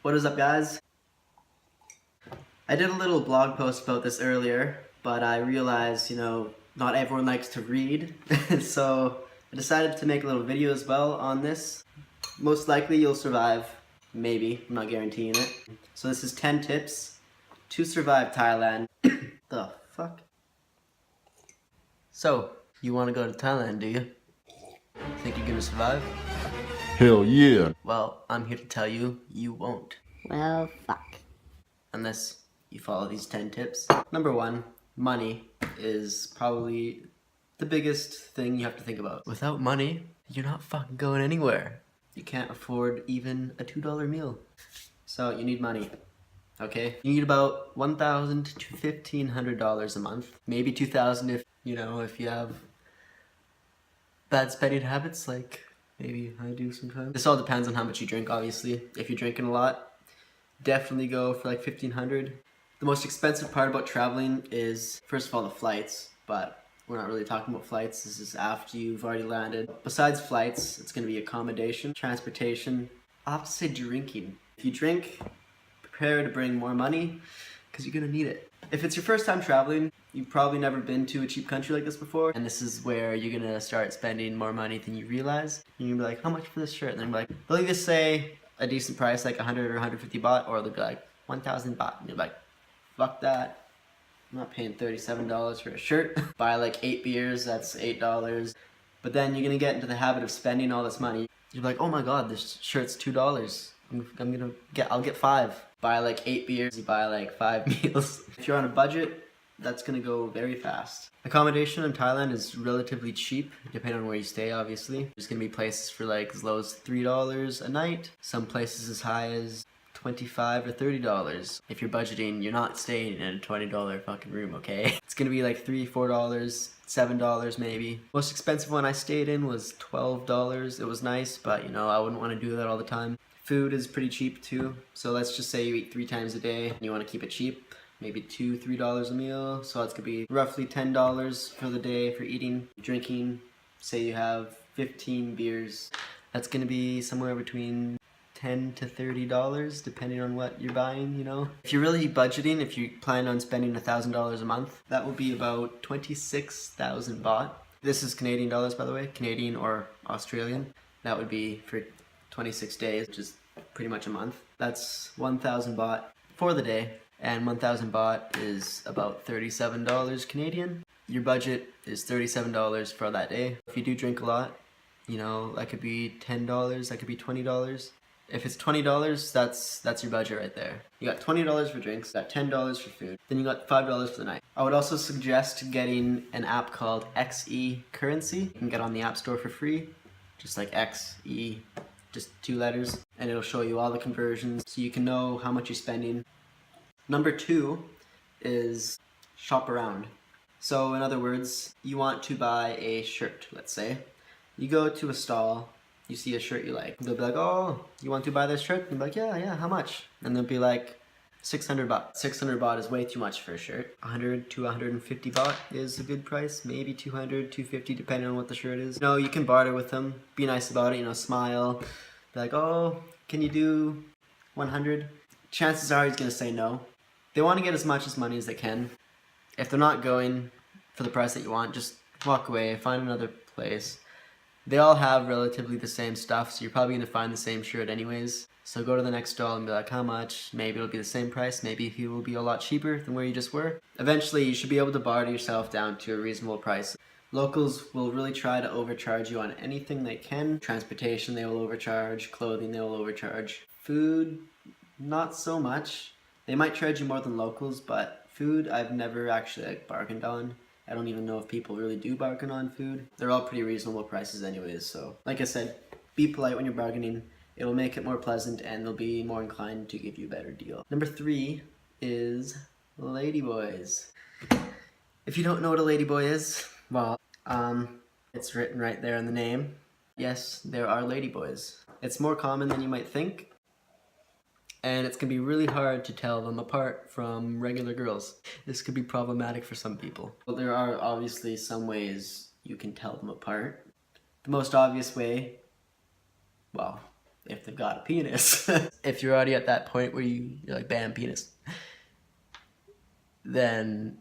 What is up, guys? I did a little blog post about this earlier, but I realized, not everyone likes to read, so I decided to make a little video as well on this. Most likely you'll survive, maybe, I'm not guaranteeing it. So this is 10 tips to survive Thailand. The fuck? So, you want to go to Thailand, do you? Think you're gonna survive? Hell yeah. Well, I'm here to tell you, you won't. Well, fuck. Unless you follow these 10 tips. Number 1, money is probably the biggest thing you have to think about. Without money, you're not fucking going anywhere. You can't afford even a $2 meal. So you need money, okay? You need about $1,000 to $1,500 a month. Maybe $2,000 if you have bad spending habits like maybe I do sometimes. This all depends on how much you drink, obviously. If you're drinking a lot, definitely go for like $1,500. The most expensive part about traveling is, first of all, the flights, but we're not really talking about flights. This is after you've already landed. Besides flights, it's going to be accommodation, transportation. I'll have to say drinking. If you drink, prepare to bring more money because you're going to need it. If it's your first time traveling, you've probably never been to a cheap country like this before, and this is where you're going to start spending more money than you realize. And you're going to be like, how much for this shirt? And then be like, they'll either say a decent price, like 100 or 150 baht, or they'll be like 1,000 baht. And you're like, fuck that. I'm not paying $37 for a shirt. Buy like 8 beers, that's $8. But then you're gonna get into the habit of spending all this money. You're like, oh my god, this shirt's $2. I'll get 5. Buy like 8 beers, you buy like 5 meals. If you're on a budget, that's gonna go very fast. Accommodation in Thailand is relatively cheap, depending on where you stay, obviously. There's gonna be places for like as low as $3 a night. Some places as high as $25 or $30. If you're budgeting, you're not staying in a $20 fucking room, okay? It's gonna be like $3, $4, $7 maybe. Most expensive one I stayed in was $12. It was nice, but I wouldn't want to do that all the time. Food is pretty cheap too. So let's just say you eat 3 times a day and you want to keep it cheap. Maybe $2, $3 a meal. So that's gonna be roughly $10 for the day for eating, drinking. Say you have 15 beers. That's gonna be somewhere between $10 to $30 depending on what you're buying, If you're really budgeting, if you plan on spending $1,000 a month, that will be about 26,000 baht. This is Canadian dollars, by the way, Canadian or Australian. That would be for 26 days, which is pretty much a month. That's 1,000 baht for the day, and 1,000 baht is about $37 Canadian. Your budget is $37 for that day. If you do drink a lot, that could be $10, that could be $20. If it's $20, that's your budget right there. You got $20 for drinks, you got $10 for food, then you got $5 for the night. I would also suggest getting an app called XE Currency. You can get on the App Store for free, just like XE, just 2 letters, and it'll show you all the conversions so you can know how much you're spending. Number 2 is shop around. So in other words, you want to buy a shirt, let's say. You go to a stall, you see a shirt you like. They'll be like, oh, you want to buy this shirt? And you'll be like, yeah, how much? And they'll be like, 600 baht. 600 baht is way too much for a shirt. 100 to 150 baht is a good price. Maybe 200, 250, depending on what the shirt is. You can barter with them. Be nice about it, smile. Be like, oh, can you do 100? Chances are he's gonna say no. They want to get as much money as they can. If they're not going for the price that you want, just walk away, find another place. They all have relatively the same stuff, so you're probably going to find the same shirt anyways. So go to the next stall and be like, how much? Maybe it'll be the same price, maybe it will be a lot cheaper than where you just were. Eventually, you should be able to barter yourself down to a reasonable price. Locals will really try to overcharge you on anything they can. Transportation, they will overcharge. Clothing, they will overcharge. Food, not so much. They might charge you more than locals, but food, I've never actually bargained on. I don't even know if people really do bargain on food. They're all pretty reasonable prices anyways, so like I said, be polite when you're bargaining. It'll make it more pleasant and they'll be more inclined to give you a better deal. Number 3 is ladyboys. If you don't know what a ladyboy is, well, it's written right there in the name. Yes, there are ladyboys. It's more common than you might think, and it's gonna be really hard to tell them apart from regular girls. This could be problematic for some people. But there are obviously some ways you can tell them apart. The most obvious way, well, if they've got a penis. If you're already at that point where you're like, bam, penis, then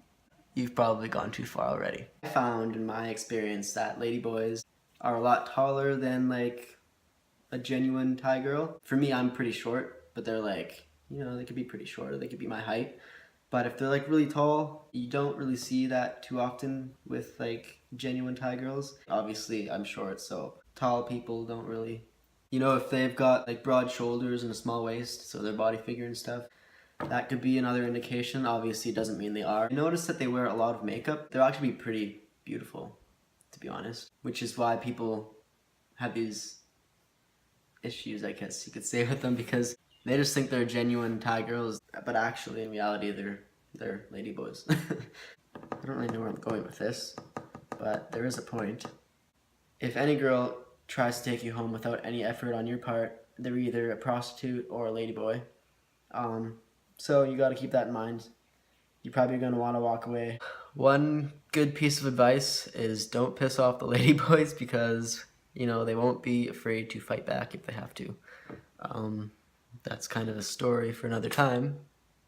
you've probably gone too far already. I found in my experience that ladyboys are a lot taller than like a genuine Thai girl. For me, I'm pretty short, but they're like, you know, they could be pretty short or they could be my height. But if they're like really tall, you don't really see that too often with like genuine Thai girls. Obviously, I'm short, so tall people don't really, you know, if they've got like broad shoulders and a small waist, so their body figure and stuff, that could be another indication. Obviously, it doesn't mean they are. I noticed that they wear a lot of makeup. They'll actually be pretty beautiful, to be honest, which is why people have these issues, I guess you could say, with them, because they just think they're genuine Thai girls, but actually in reality they're ladyboys. I don't really know where I'm going with this, but there is a point. If any girl tries to take you home without any effort on your part, they're either a prostitute or a ladyboy. So you got to keep that in mind. You're probably going to want to walk away. One good piece of advice is don't piss off the ladyboys, because you know they won't be afraid to fight back if they have to. That's kind of a story for another time,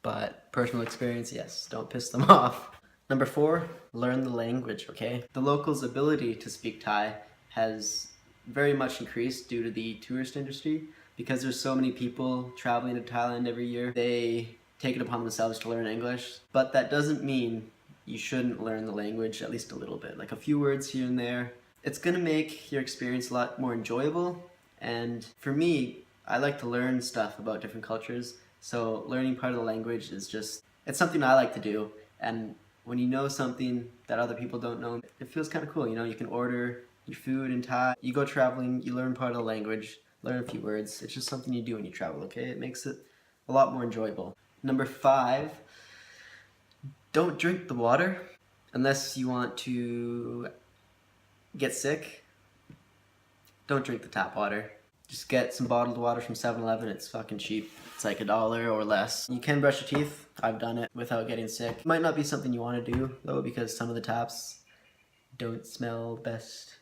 but personal experience, yes, don't piss them off. Number 4, learn the language, okay? The locals' ability to speak Thai has very much increased due to the tourist industry. Because there's so many people traveling to Thailand every year, they take it upon themselves to learn English. But that doesn't mean you shouldn't learn the language at least a little bit, like a few words here and there. It's gonna make your experience a lot more enjoyable, and for me, I like to learn stuff about different cultures, so learning part of the language is just, it's something I like to do, and when you know something that other people don't know, it feels kind of cool, you know, you can order your food in Thai, you go traveling, you learn part of the language, learn a few words, it's just something you do when you travel, okay? It makes it a lot more enjoyable. Number 5, don't drink the water unless you want to get sick. Don't drink the tap water. Just get some bottled water from 7-Eleven. It's fucking cheap. It's like $1 or less. You can brush your teeth. I've done it without getting sick. It might not be something you want to do though, because some of the taps don't smell best.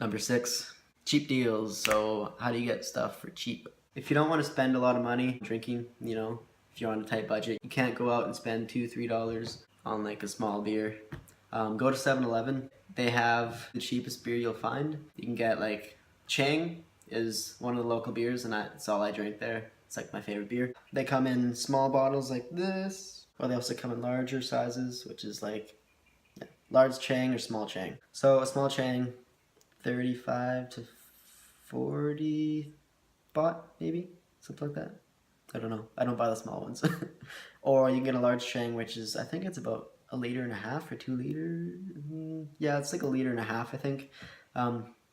Number 6, cheap deals. So how do you get stuff for cheap? If you don't want to spend a lot of money drinking, you know, if you're on a tight budget, you can't go out and spend $2-3 on like a small beer. Go to 7-Eleven. They have the cheapest beer you'll find. You can get like Chang is one of the local beers, and that's all I drink there. It's like my favorite beer. They come in small bottles like this, or they also come in larger sizes, which is like large Chang or small Chang. So a small Chang, 35 to 40 baht, maybe? Something like that. I don't know. I don't buy the small ones. Or you can get a large Chang, which is, I think it's about 1.5 liters or 2 liters. Yeah, it's like 1.5 liters, I think.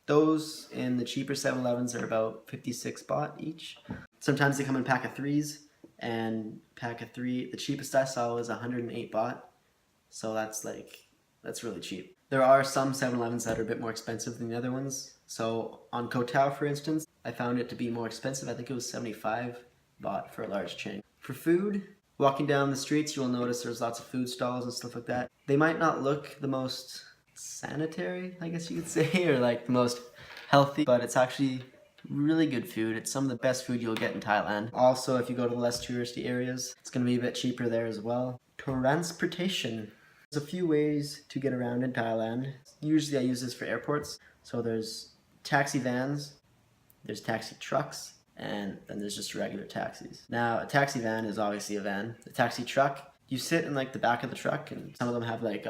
Those in the cheaper 7-Elevens are about 56 baht each. Sometimes they come in pack of 3s, and pack of 3, the cheapest I saw was 108 baht. So that's really cheap. There are some 7-Elevens that are a bit more expensive than the other ones. So on Koh Tao, for instance, I found it to be more expensive. I think it was 75 baht for a large Chang. For food, walking down the streets, you will notice there's lots of food stalls and stuff like that. They might not look the most sanitary, I guess you could say, or like the most healthy, but it's actually really good food. It's some of the best food you'll get in Thailand. Also, if you go to the less touristy areas, it's going to be a bit cheaper there as well. Transportation. There's a few ways to get around in Thailand. Usually I use this for airports. So there's taxi vans, there's taxi trucks, and then there's just regular taxis. Now, a taxi van is obviously a van. A taxi truck, you sit in like the back of the truck, and some of them have like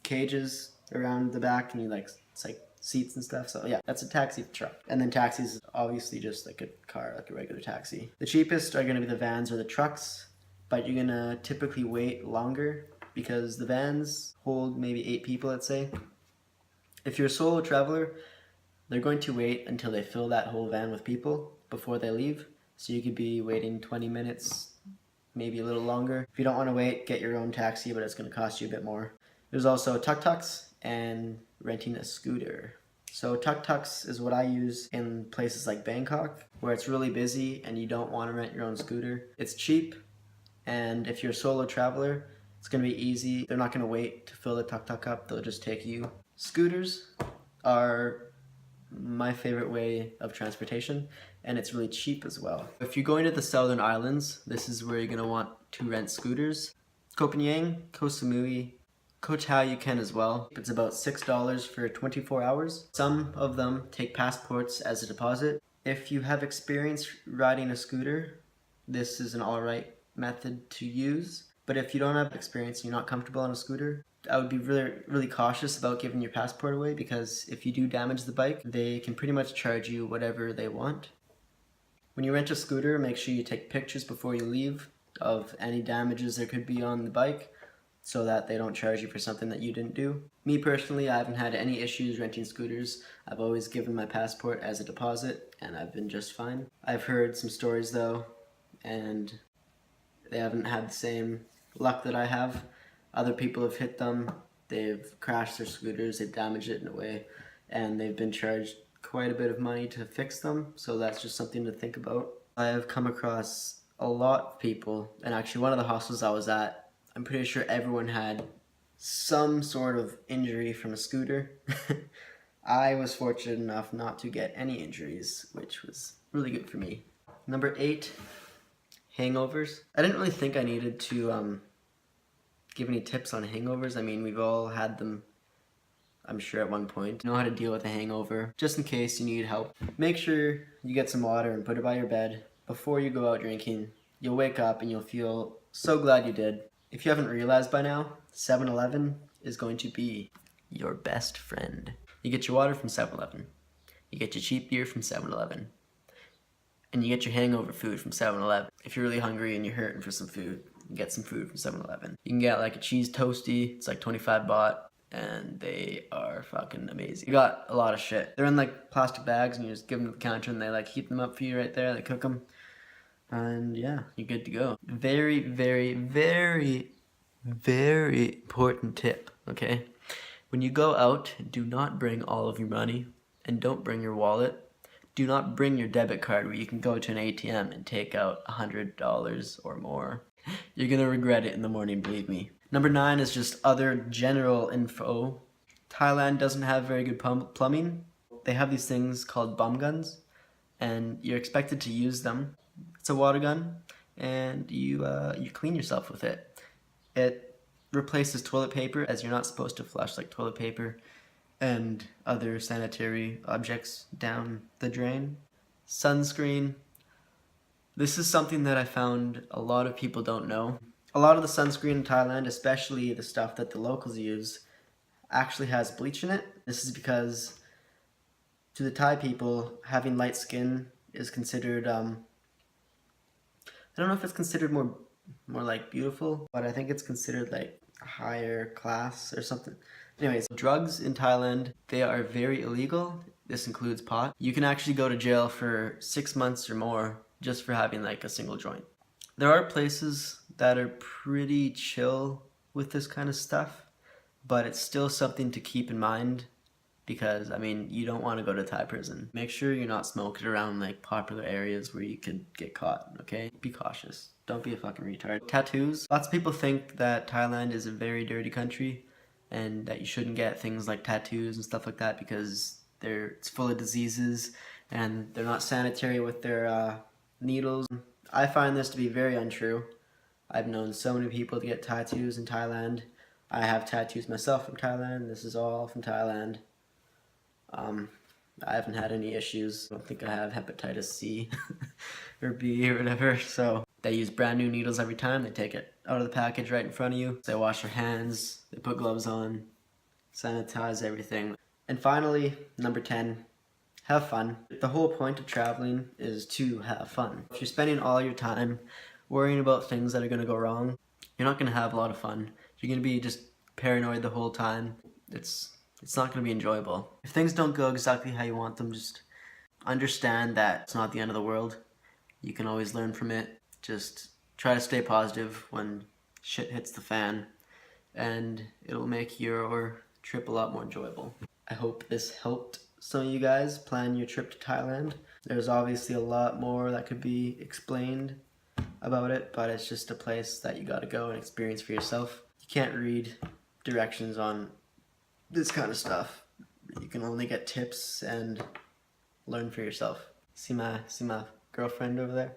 cages around the back, and it's like seats and stuff. So yeah, that's a taxi truck. And then taxis is obviously just like a car, like a regular taxi. The cheapest are gonna be the vans or the trucks, but you're gonna typically wait longer because the vans hold maybe 8 people, let's say. If you're a solo traveler, they're going to wait until they fill that whole van with people before they leave. So you could be waiting 20 minutes, maybe a little longer. If you don't want to wait, get your own taxi, but it's going to cost you a bit more. There's also tuk-tuks and renting a scooter. So tuk-tuks is what I use in places like Bangkok, where it's really busy and you don't want to rent your own scooter. It's cheap, and if you're a solo traveler, it's going to be easy. They're not going to wait to fill the tuk-tuk up, they'll just take you. Scooters are my favorite way of transportation, and it's really cheap as well. If you're going to the Southern Islands, this is where you're going to want to rent scooters. Koh Phangan, Koh Samui, Koh Tao you can as well. It's about $6 for 24 hours. Some of them take passports as a deposit. If you have experience riding a scooter, this is an alright method to use. But if you don't have experience and you're not comfortable on a scooter, I would be really cautious about giving your passport away, because if you do damage the bike, they can pretty much charge you whatever they want. When you rent a scooter, make sure you take pictures before you leave of any damages there could be on the bike, so that they don't charge you for something that you didn't do. Me personally, I haven't had any issues renting scooters. I've always given my passport as a deposit, and I've been just fine. I've heard some stories though, and they haven't had the same luck that I have. Other people have hit them, they've crashed their scooters, they've damaged it in a way, and they've been charged quite a bit of money to fix them, so that's just something to think about. I have come across a lot of people, and actually one of the hostels I was at, I'm pretty sure everyone had some sort of injury from a scooter. I was fortunate enough not to get any injuries, which was really good for me. Number 8, hangovers. I didn't really think I needed to give any tips on hangovers. I mean, we've all had them, I'm sure, at one point. Know how to deal with a hangover, just in case you need help. Make sure you get some water and put it by your bed before you go out drinking. You'll wake up and you'll feel so glad you did. If you haven't realized by now, 7-Eleven is going to be your best friend. You get your water from 7-Eleven. You get your cheap beer from 7-Eleven. And you get your hangover food from 7-Eleven. If you're really hungry and you're hurting for some food, you get some food from 7-Eleven. You can get like a cheese toasty, it's like 25 baht, and they are fucking amazing. You got a lot of shit. They're in like plastic bags, and you just give them to the counter and they like heat them up for you right there, they cook them. And yeah, you're good to go. Very, very, very, very important tip, okay? When you go out, do not bring all of your money, and don't bring your wallet. Do not bring your debit card where you can go to an ATM and take out $100 or more. You're gonna regret it in the morning, believe me. Number 9 is just other general info. Thailand doesn't have very good plumbing. They have these things called bum guns, and you're expected to use them. It's a water gun, and you clean yourself with it. It replaces toilet paper, as you're not supposed to flush like toilet paper and other sanitary objects down the drain. Sunscreen. This is something that I found a lot of people don't know. A lot of the sunscreen in Thailand, especially the stuff that the locals use, actually has bleach in it. This is because to the Thai people, having light skin is considered, I don't know if it's considered more like beautiful, but I think it's considered like higher class or something. Anyways, drugs in Thailand, they are very illegal. This includes pot. You can actually go to jail for 6 months or more just for having like a single joint. There are places that are pretty chill with this kind of stuff, but it's still something to keep in mind, because I mean, you don't want to go to Thai prison. Make sure you're not smoking around like popular areas where you could get caught, okay? Be cautious. Don't be a fucking retard. Tattoos. Lots of people think that Thailand is a very dirty country and that you shouldn't get things like tattoos and stuff like that because it's full of diseases and they're not sanitary with their needles. I find this to be very untrue. I've known so many people to get tattoos in Thailand. I have tattoos myself from Thailand. This is all from Thailand. I haven't had any issues. I don't think I have hepatitis C or B or whatever. So they use brand new needles every time. They take it out of the package right in front of you. They wash their hands. They put gloves on. Sanitize everything. And finally, number 10, have fun. The whole point of traveling is to have fun. If you're spending all your time worrying about things that are going to go wrong, you're not going to have a lot of fun. You're going to be just paranoid the whole time. It's not going to be enjoyable. If things don't go exactly how you want them, just understand that it's not the end of the world. You can always learn from it. Just try to stay positive when shit hits the fan, and it'll make your trip a lot more enjoyable. I hope this helped some of you guys plan your trip to Thailand. There's obviously a lot more that could be explained about it, but it's just a place that you gotta go and experience for yourself. You can't read directions on this kind of stuff. You can only get tips and learn for yourself. See my girlfriend over there?